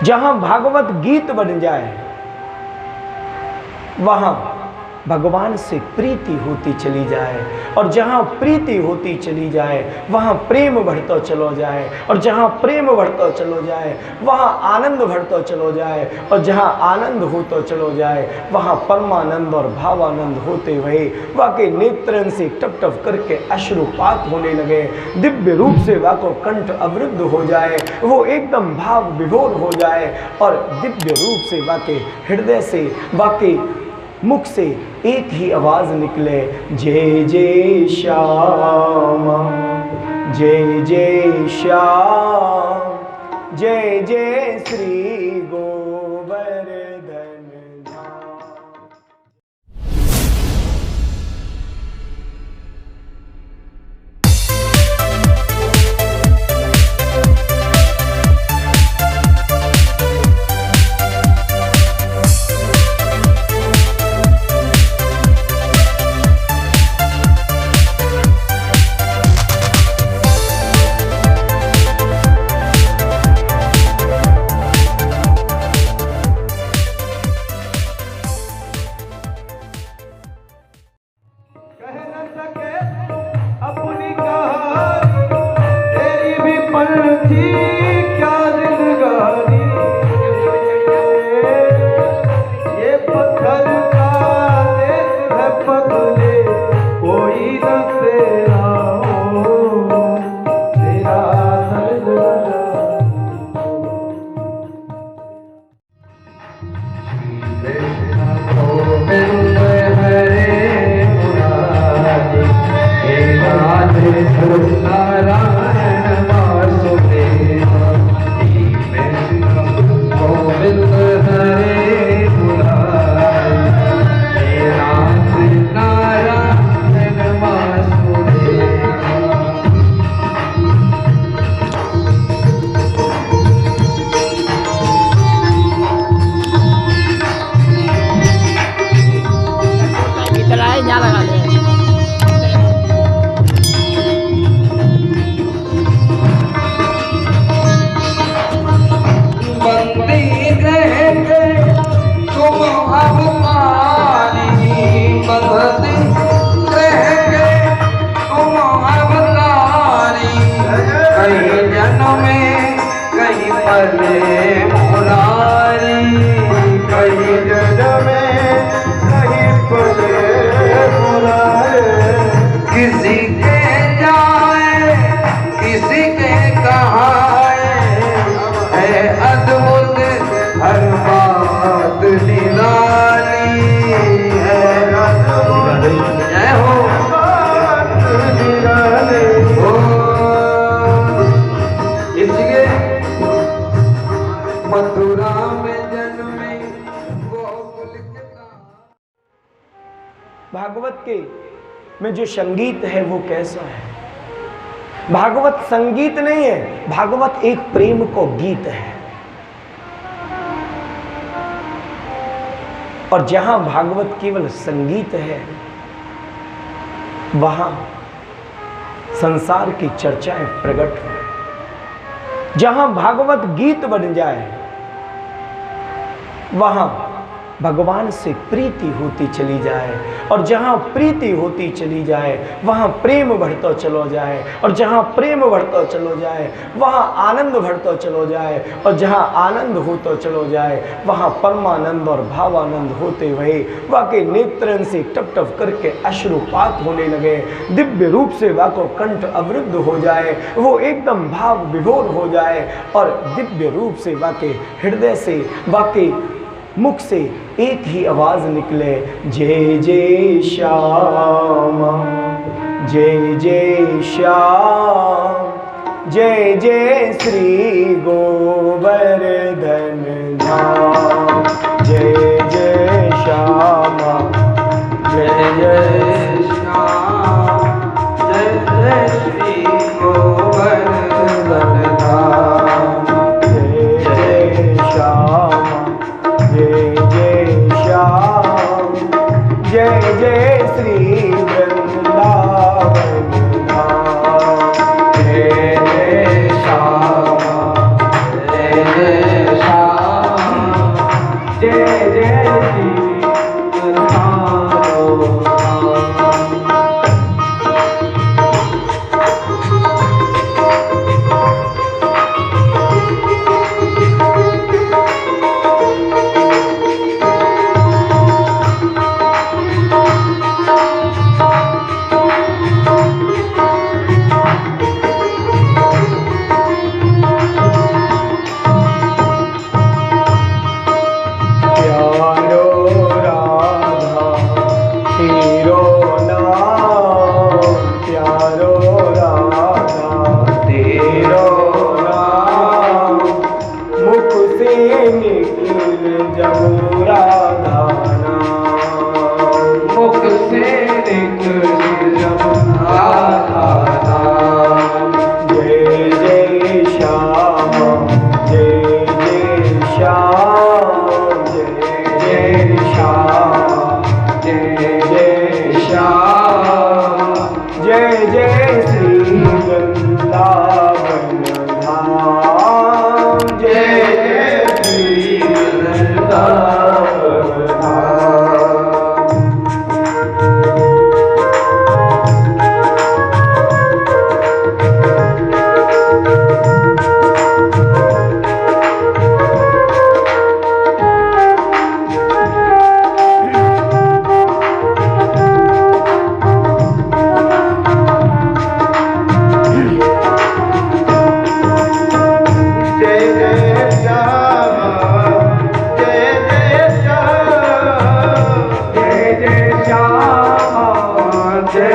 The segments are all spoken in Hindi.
जहां भागवत गीत बन जाए वहां भगवान से प्रीति होती चली जाए, और जहां प्रीति होती चली जाए वहां प्रेम बढ़ता चलो जाए, और जहां प्रेम बढ़ता चलो जाए वहां आनंद बढ़ता चलो जाए, और जहां आनंद होता चलो जाए वहां परमानंद और भावानंद होते हुए वाके नेत्रन से टप टप करके अश्रुपात होने लगे। दिव्य रूप से वाको कंठ अवरुद्ध हो जाए, वो एकदम भाव विभोर हो जाए, और दिव्य रूप से वाके हृदय से वाके मुख से एक ही आवाज निकले, जय जय श्यामा, जय जय श्याम, जय जय श्री गोवर्धन धाम। भागवत के में जो संगीत है वो कैसा है? भागवत संगीत नहीं है, भागवत एक प्रेम को गीत है। और जहां भागवत केवल संगीत है वहां संसार की चर्चाएं प्रकट हो। जहां भागवत गीत बन जाए वहां भगवान से प्रीति होती चली जाए, और जहां प्रीति होती चली जाए वहां प्रेम बढ़ता चलो जाए, और जहां प्रेम बढ़ता चलो जाए वहां आनंद बढ़ता चलो जाए, और जहां आनंद होता चलो जाए वहां परमानंद और भावानंद होते हुए वाके नेत्रन से टप टप करके अश्रुपात होने लगे। दिव्य रूप से वाको कंठ अवरुद्ध हो जाए, वो एकदम भाव विभोर हो जाए, और दिव्य रूप से वाके हृदय से वाके मुख से एक ही आवाज निकले, जय जय श्यामा, जय जय श्याम, जय जय श्री गोवर्धन धाम। जय जय श्यामा, जय जय श्याम, जय जय श्री गोवर्धन धाम। जय जय श्यामा, जय जय श्याम, जय जय श्री वृंदावन धाम। जय जय श्यामा, जय जय श्याम,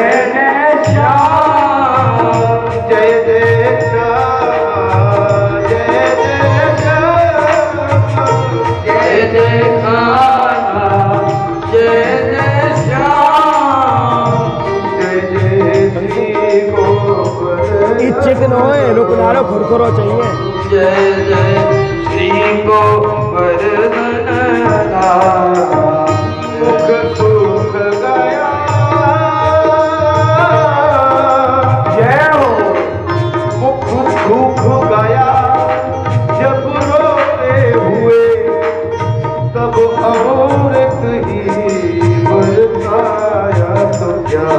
जय श्याम जय जय श्याम जय जय श्याम जय जय कान्हा जय जय श्याम जय जय श्री गोवर्धन इच्छित न होए रुकनारो खुरखुरो चाहिए जय जय श्री गोवर्धन सुख सुख गया जय हो मुख सुख गया जब रोते हुए तब अमृत ही बरसाया तो क्या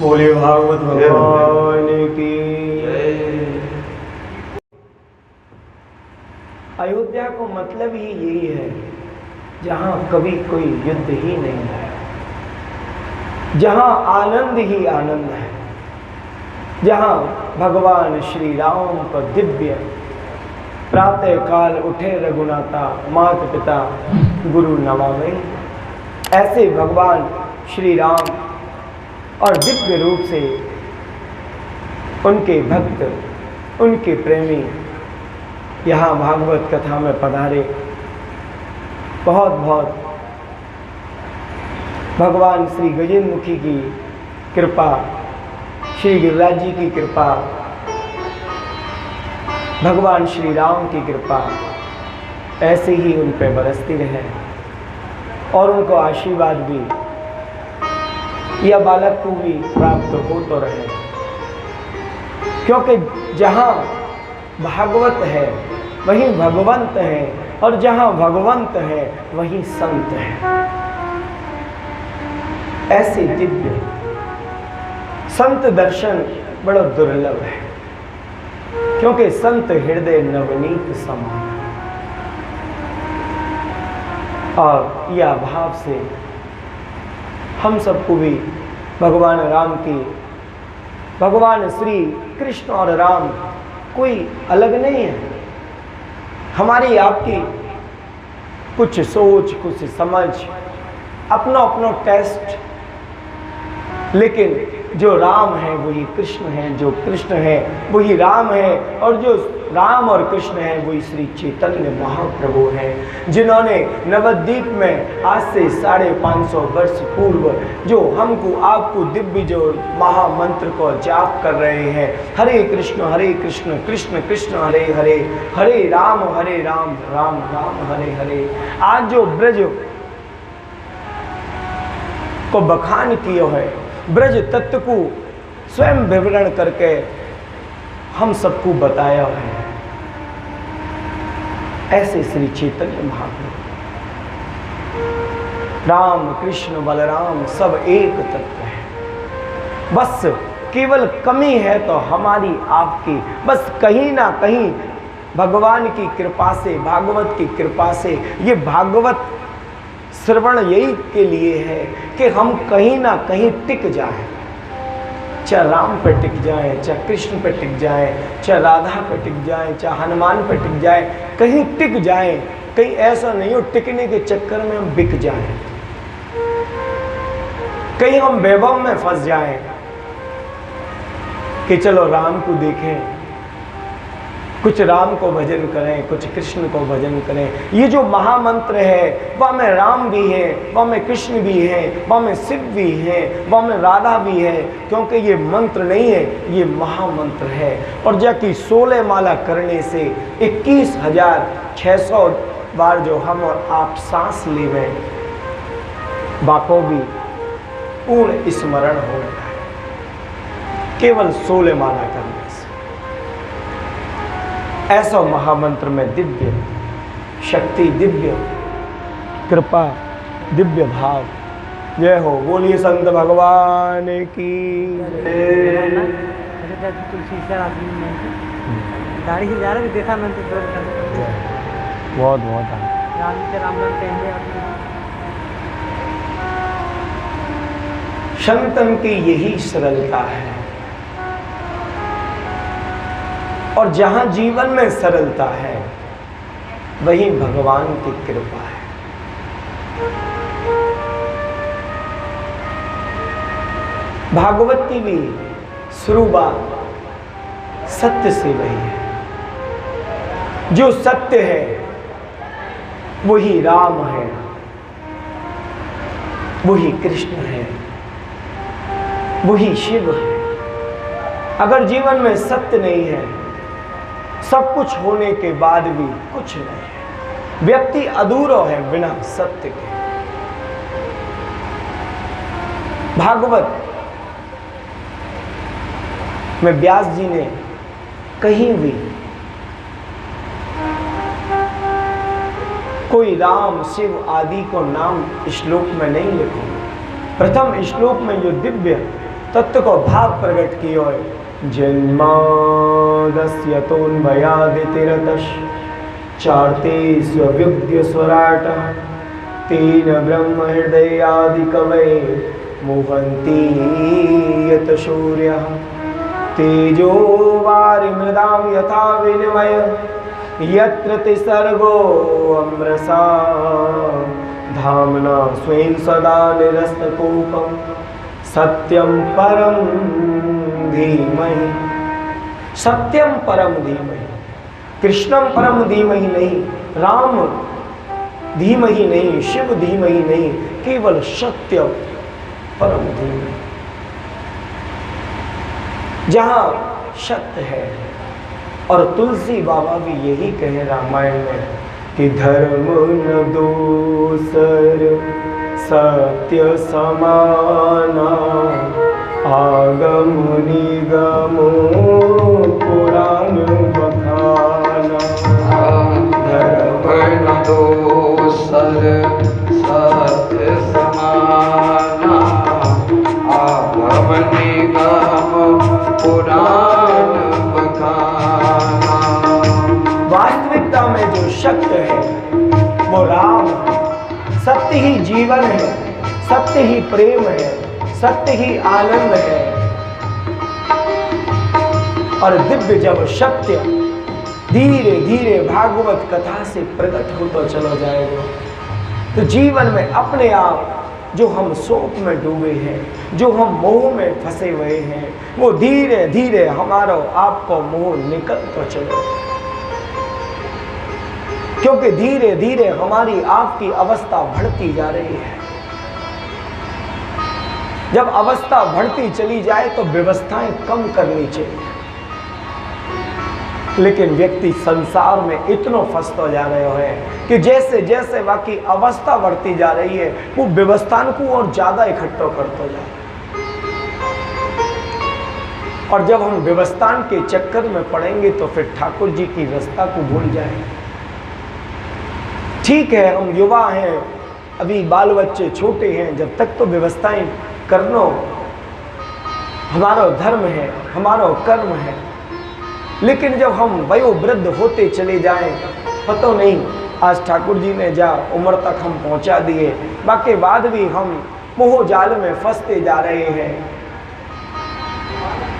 बोले भागवत भगवान की। अयोध्या को मतलब ही यही है जहां कभी कोई युद्ध ही नहीं है, जहां आनंद ही आनंद है, जहां भगवान श्री राम को दिव्य प्रातः काल उठे रघुनाथा माता पिता गुरु नमामि। ऐसे भगवान श्री राम और दिव्य रूप से उनके भक्त, उनके प्रेमी यहाँ भागवत कथा में पधारे। बहुत बहुत भगवान श्री गजेंद्र मुखी की कृपा, श्री गिरिराज जी की कृपा भगवान श्री राम की कृपा ऐसे ही उन पे बरसती रहे और उनको आशीर्वाद भी या बालक को भी प्राप्त हो तो रहे, क्योंकि जहाँ भागवत है वहीं भगवंत है और जहाँ भगवंत है वहीं संत है। ऐसे दिव्य संत दर्शन बड़ा दुर्लभ है, क्योंकि संत हृदय नवनीत समान। और यह भाव से हम सबको भी भगवान राम की, भगवान श्री कृष्ण और राम कोई अलग नहीं है। हमारी आपकी कुछ सोच, कुछ समझ, अपना अपना टेस्ट, लेकिन जो राम है वही कृष्ण है, जो कृष्ण है वही राम है, और जो राम और कृष्ण है वही श्री चैतन्य महाप्रभु हैं, जिन्होंने नवद्वीप में आज से 550 वर्ष पूर्व जो हमको आपको दिव्य जो महामंत्र को जाप कर रहे हैं, हरे कृष्ण कृष्ण कृष्ण हरे हरे, हरे राम राम राम हरे हरे, आज जो ब्रज को बखान किया है, ब्रज तत्व को स्वयं विवरण करके हम सबको बताया है, ऐसे श्री चैतन्य महाप्रभु राम कृष्ण बलराम सब एक तत्व है। बस केवल कमी है तो हमारी आपकी, बस कहीं ना कहीं भगवान की कृपा से, भागवत की कृपा से, ये भागवत श्रवण यही के लिए है कि हम कहीं ना कहीं टिक जाएं, चाहे राम पे टिक जाएं, चाहे कृष्ण पे टिक जाएं, चाहे राधा पे टिक जाएं, चाहे हनुमान पे टिक जाएं, कहीं टिक जाएं। कहीं ऐसा नहीं हो टिकने के चक्कर में हम बिक जाएं, कहीं हम वैभव में फंस जाएं कि चलो राम को देखें, कुछ राम को भजन करें, कुछ कृष्ण को भजन करें। ये जो महामंत्र है वह में राम भी है, वह में कृष्ण भी है, वह में शिव भी है, वह में राधा भी है, क्योंकि ये मंत्र नहीं है, ये महामंत्र है। और जबकि 16 माला करने से 21,600 बार जो हम और आप सांस लेवे बाको भी पूर्ण स्मरण हो रहा है, केवल 16 माला करने से। ऐसा महामंत्र में दिव्य शक्ति, दिव्य कृपा, दिव्य भाव। जय हो, बोलिए संत भगवान की। गाड़ी से जा रहे भी देखा मैंने तो बहुत बहुत संतन की यही सरलता है, और जहां जीवन में सरलता है वही भगवान की कृपा है। भागवत की भी शुरुआत सत्य से वही है। जो सत्य है वही राम है, वही कृष्ण है, वही शिव है। अगर जीवन में सत्य नहीं है, सब कुछ होने के बाद भी कुछ नहीं है। व्यक्ति अधूरा है बिना सत्य के। भागवत में व्यास जी ने कहीं भी कोई राम शिव आदि को नाम श्लोक में नहीं लिखा। प्रथम श्लोक में जो दिव्य तत्व को भाव प्रकट किया है, जन्मादस्य तोन्मयादितिरतश् चार्ते स्वव्युग्य स्वराट तेन ब्रह्म हृदयादि कवये मुह्यन्ति यत सूर्यः तेजो वारिमृदां यथा विनिमय यत्र तिसर्गो अमृषा धाम्ना स्वेन सदा निरस्तकूपम् सत्यम परम धीमहि। सत्यम परम धीमहि, कृष्णम परम धीमहि नहीं, राम धीमहि नहीं, शिव धीमहि नहीं, केवल सत्य परम धीमहि। जहां सत्य है और तुलसी बाबा भी यही कहे रामायण में कि धर्म न दूसर सत्य समाना, आगम निगम पुराण बखाना। धर्म न दोसर सत्य समाना, आगम निगम पुराण बखाना। वास्तविकता में जो सत्य है वो राम है, सत्य ही जीवन है, सत्य ही प्रेम है, सत्य ही आनंद है। और दिव्य जब सत्य धीरे धीरे भागवत कथा से प्रकट होता चला जाएगा तो जीवन में अपने आप जो हम शोक में डूबे हैं, जो हम मोह में फंसे हुए हैं, वो धीरे धीरे हमारा आपको मोह निकलता चले। क्योंकि धीरे धीरे हमारी आपकी अवस्था बढ़ती जा रही है। जब अवस्था बढ़ती चली जाए तो व्यवस्थाएं कम करनी चाहिए, लेकिन व्यक्ति संसार में इतना फंसता जा रहे हैं कि जैसे जैसे बाकी अवस्था बढ़ती जा रही है वो व्यवस्था को और ज्यादा इकट्ठा करता जा रहा है। और जब हम व्यवस्था के चक्कर में पड़ेंगे तो फिर ठाकुर जी की रास्ता को भूल जाएंगे। ठीक है, हम युवा हैं, अभी बाल बच्चे छोटे हैं, जब तक तो व्यवस्थाएं करना हमारा धर्म है, हमारा कर्म है। लेकिन जब हम वयोवृद्ध होते चले जाएं, पता नहीं आज ठाकुर जी ने जा उम्र तक हम पहुंचा दिए, बाकी बाद भी हम मोह जाल में फंसते जा रहे हैं,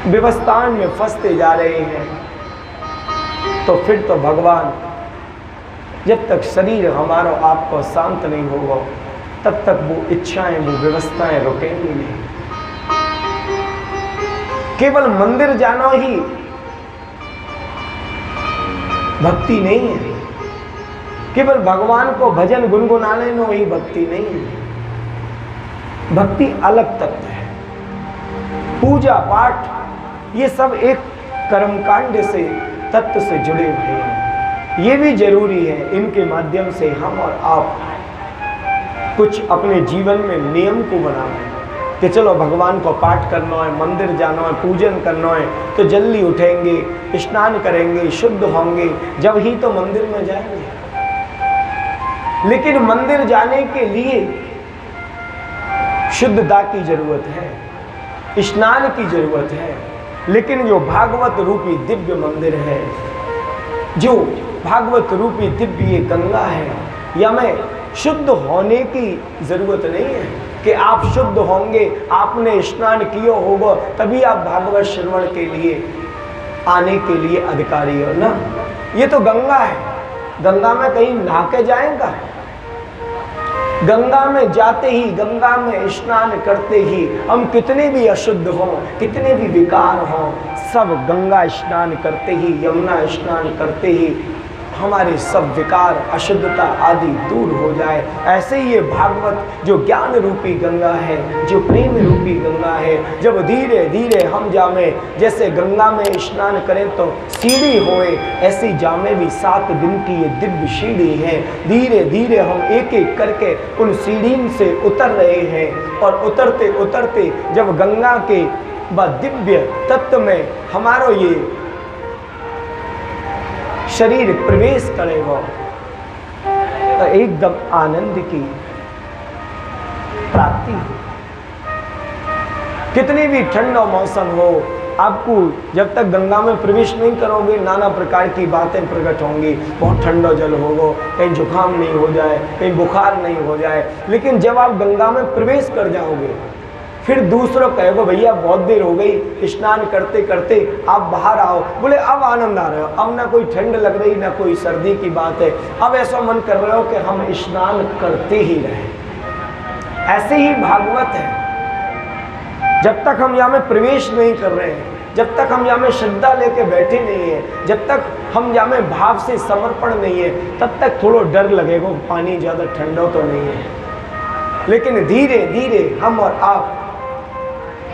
व्यवस्था में फंसते जा रहे हैं, तो फिर तो भगवान जब तक शरीर हमारा आपको शांत नहीं होगा तब तक वो इच्छाएं, वो व्यवस्थाएं रुकेंगी नहीं। केवल मंदिर जाना ही भक्ति नहीं है, केवल भगवान को भजन गुनगुनाने नो ही भक्ति नहीं है। भक्ति अलग तत्व है। पूजा पाठ ये सब एक कर्मकांड से तत्व से जुड़े हुए हैं। ये भी जरूरी है, इनके माध्यम से हम और आप कुछ अपने जीवन में नियम को बनाएं कि चलो भगवान को पाठ करना है, मंदिर जाना है, पूजन करना है तो जल्दी उठेंगे, स्नान करेंगे, शुद्ध होंगे, जब ही तो मंदिर में जाएंगे। लेकिन मंदिर जाने के लिए शुद्धता की जरूरत है, स्नान की जरूरत है। लेकिन जो भागवत रूपी दिव्य मंदिर है, जो भागवत रूपी दिव्य ये गंगा है, या में शुद्ध होने की जरूरत नहीं है कि आप शुद्ध होंगे, आपने स्नान किया होगा तभी आप भागवत श्रवण के लिए आने के लिए अधिकारी हो ना। ये तो गंगा है, गंगा में कहीं नहा के जाएगा? गंगा में जाते ही, गंगा में स्नान करते ही हम कितने भी अशुद्ध हों, कितने भी विकार हों, सब गंगा स्नान करते ही, यमुना स्नान करते ही हमारे सब विकार, अशुद्धता आदि दूर हो जाए। ऐसे ही ये भागवत जो ज्ञान रूपी गंगा है, जो प्रेम रूपी गंगा है, जब धीरे धीरे हम जामे, जैसे गंगा में स्नान करें तो सीढ़ी होए, ऐसी जामे भी 7 दिन की ये दिव्य सीढ़ी है। धीरे धीरे हम एक एक करके उन सीढ़ी से उतर रहे हैं और उतरते उतरते जब गंगा के व दिव्य तत्व में हमारा ये शरीर प्रवेश करेगा तो एकदम आनंद की प्राप्ति हो। कितनी भी ठंडा मौसम हो, आपको जब तक गंगा में प्रवेश नहीं करोगे नाना प्रकार की बातें प्रकट होंगी। बहुत ठंडा जल होगा, कहीं जुकाम नहीं हो जाए, कहीं बुखार नहीं हो जाए। लेकिन जब आप गंगा में प्रवेश कर जाओगे फिर दूसरों कहेगो भैया बहुत देर हो गई, स्नान करते करते आप बाहर आओ। बोले अब आनंद आ रहे हो, अब ना कोई ठंड लग रही ना कोई सर्दी की बात है, अब ऐसा मन कर रहे हो कि हम स्नान करते ही रहें। ऐसे ही भागवत है, जब तक हम यहाँ में प्रवेश नहीं कर रहे हैं, जब तक हम यहाँ में श्रद्धा लेके बैठे नहीं है, जब तक हम यहाँ में भाव से समर्पण नहीं है, तब तक थोड़ा डर लगेगा, पानी ज़्यादा ठंडा तो नहीं है। लेकिन धीरे धीरे हम और आप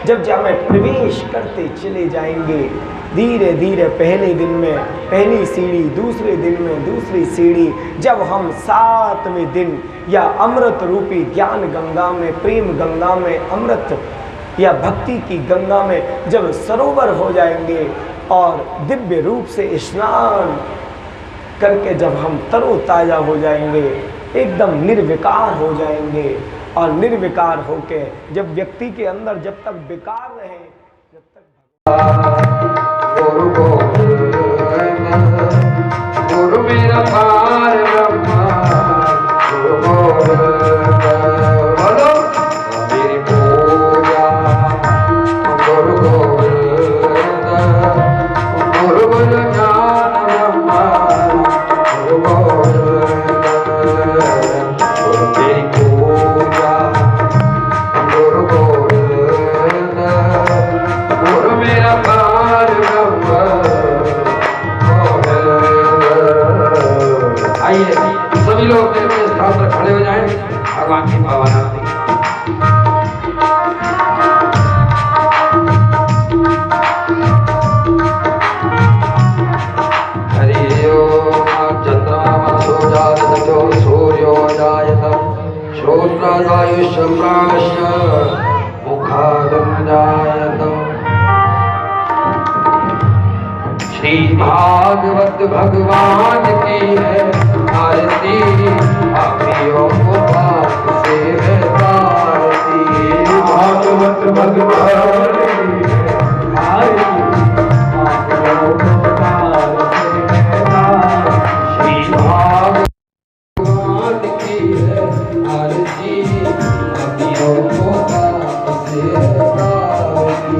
जब जब में प्रवेश करते चले जाएंगे, धीरे धीरे पहले दिन में पहली सीढ़ी, दूसरे दिन में दूसरी सीढ़ी, जब हम 7वें दिन या अमृत रूपी ज्ञान गंगा में, प्रेम गंगा में, अमृत या भक्ति की गंगा में जब सरोवर हो जाएंगे और दिव्य रूप से स्नान करके जब हम तरोताज़ा हो जाएंगे, एकदम निर्विकार हो जाएंगे, और निर्विकार होके जब व्यक्ति के अंदर जब तक विकार रहे, जब तक गुरु मेरा पार ब्रह्मा, बोलो मेरी पूजा गुरु गोविंद, गुरु गुरु ज्ञान ब्रह्मा, गुरु गोविंद, गुरु मेरी पूजा गुरु गोविंद, गुरु मेरा पार ब्रह्मा। आइए सभी लोग अपने स्थान पर खड़े हो जाएं, भगवान की पावन आरती। हरि ओम चंद्रमासो जाततो सूर्यो जायत श्रोत्रादायुष्य प्राणस्य मुखादं जायत। श्री भागवत भगवान की है आरती, आपियों को पाप से है तारती। भागवत भगवान की है आरती, आपियों को पाप से है तारती। श्री भागवत भगवान की है आरती, आपियों को पाप से है तारती।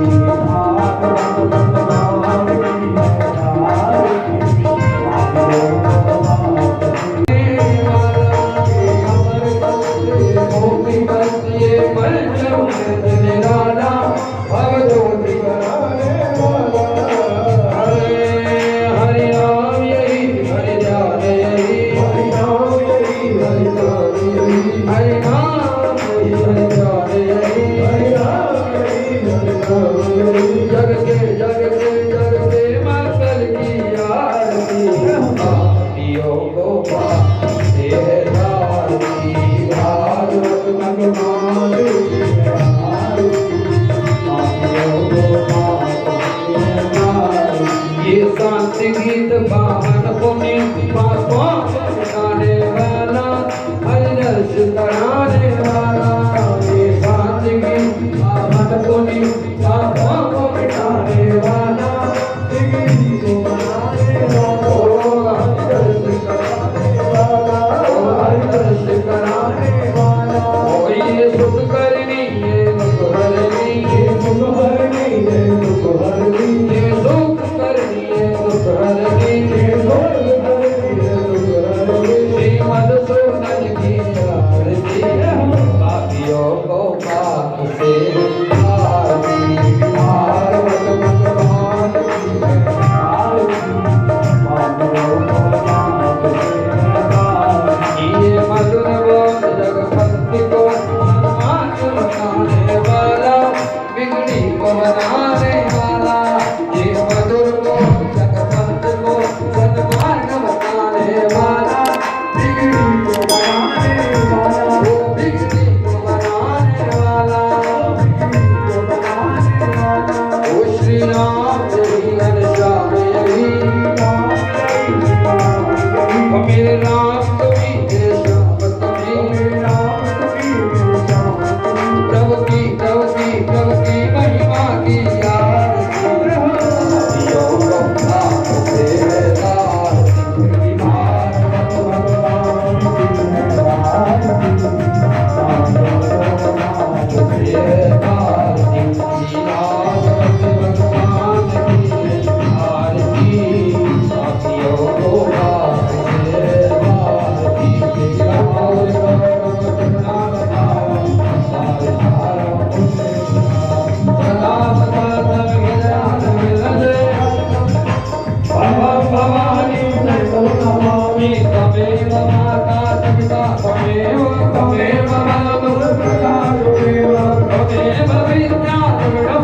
गीत पावन पुण्य पापों मिटाने वाला, हरिरस कराने वाला। ये शांति गीत पावन पुण्य पापों को मिटाने वाला, जिंदगी को बनाने वाला, हरिरस कराने वाला, हरिरस कराने वाला। ओ ये सुख करनी ये दुख हरनी, ये सुख हरनी ये दुख हरनी, ये सुख करनी ये दुख हरनी, ये सुख करनी ये दुख हरनी। श्रीमद सोनल की आरती, पापियों को पाप से आरती। भागवत भगवान की आरती, पापियों को पाप से आरती। ये मधुर बोल जगपति को मान बताने वाला, बिगड़ी को बनाने वाला। ये मधुर बोल जगपति को सन्मान बताने वाला, बिगड़ी को बनाने वाला। वो बिगड़ी को बनाने वाला, बिगड़ी को बनाने वाला। ओ श्री राम जय घनश्याम यही, ओ मेरे राम कवि जय श्याम कवि, मेरे राम कवि जय श्याम कवि। प्रभु की प्रभु की प्रभु की महिमा की आरती, पापियों को पाप से तारती। भागवत भगवान की आरती, पापियों को पाप से तारती। भागवत भगवान की आरती, पापियों को पाप से तारती। और गौरव तमेव विद्या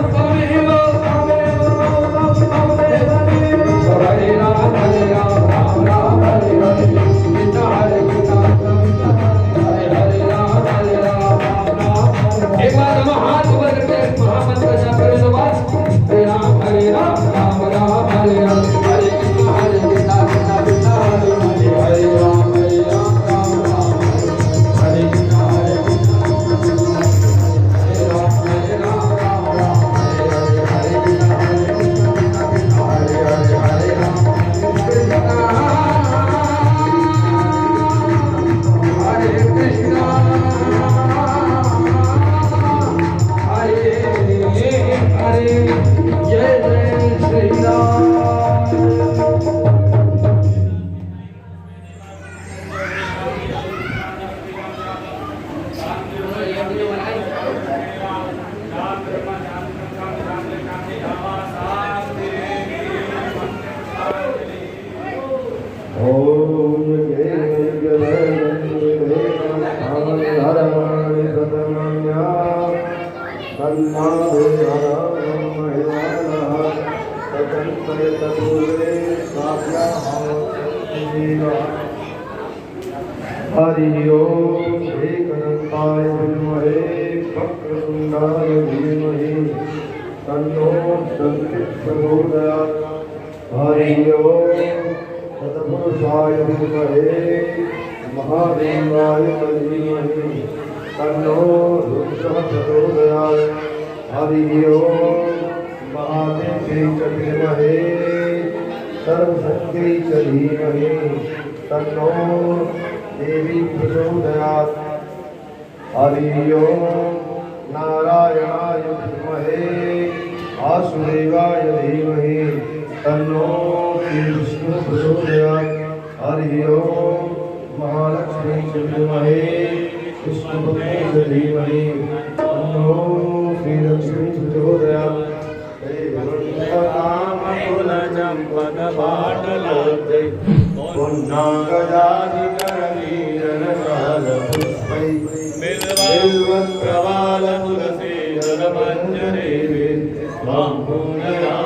हरि ओम एकदंताय विद्महे वक्रतुंडाय धीमहि तन्नो दन्ति प्रचोदयात्। हरि ओम तत्पुरुषाय विद्महे महादेवाय धीमहि तन्नो रुद्रः प्रचोदयात्। हरि ओम महादेव्यै च विद्महे सर्वशक्त्यै च धीमहि तन्नो देवी प्रचोदयात्। हरि ओम नारायणाय विद्महे वासुदेवाय धीमहि तन्नो विष्णु प्रचोदयात्। हरि ओम महालक्ष्मी च विद्महे विष्णुपत्नी च धीमहि तन्नो श्रीलक्ष्मी प्रचोदयात्। चंपकबाटलब्धे पुण्डाङ्गजाधिकरवीरनशालपुष्पै बिल्वप्रवालतुलसीदलमञ्जरेवे त्वां पूजयामि